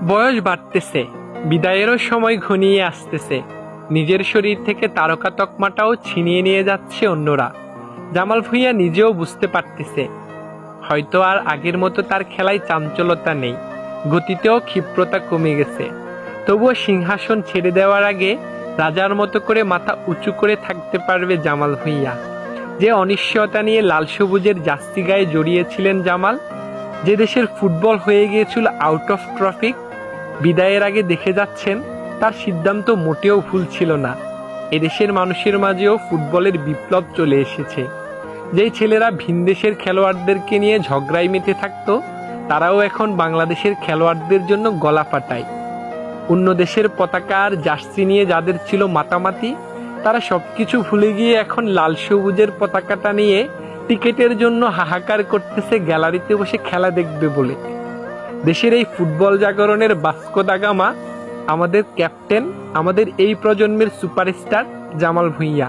বয়স বাড়তেছে, বিদায়েরও সময় ঘনিয়ে আসতেছে। নিজের শরীর থেকে তারকা তকমাটাও ছিনিয়ে নিয়ে যাচ্ছে অন্যরা। জামাল ভুঁইয়া নিজেও বুঝতে পারতেছে, হয়তো আর আগের মতো তার খেলায় চাঞ্চলতা নেই, গতিতেও ক্ষিপ্রতা কমে গেছে। তবুও সিংহাসন ছেড়ে দেওয়ার আগে রাজার মতো করে মাথা উঁচু করে থাকতে পারবে জামাল ভুঁইয়া। যে অনিশ্চয়তা নিয়ে লাল সবুজের জার্সি গায়ে জড়িয়েছিলেন জামাল, যে দেশের ফুটবল হয়ে গিয়েছিল আউট অফ ট্রফিক, বিদায়ের আগে দেখে যাচ্ছেন তার সিদ্ধান্ত মোটেও ভুল ছিল না। এদেশের মানুষের মাঝেও ফুটবলের বিপ্লব চলে এসেছে। যেই ছেলেরা ভিনদেশের খেলোয়াড়দেরকে নিয়ে ঝগড়ায় মেতে থাকতো, তারাও এখন বাংলাদেশের খেলোয়াড়দের জন্য গলা ফাটায়। অন্য দেশের পতাকা আর জার্সি নিয়ে যাদের ছিল মাতামাতি, তারা সবকিছু ভুলে গিয়ে এখন লাল সবুজের পতাকাটা নিয়ে টিকেটের জন্য হাহাকার করতেছে গ্যালারিতে বসে খেলা দেখবে বলে। দেশের এই ফুটবল জাগরণের বাস্কো দা গামা আমাদের ক্যাপ্টেন, আমাদের এই প্রজন্মের সুপারস্টার জামাল ভুঁইয়া।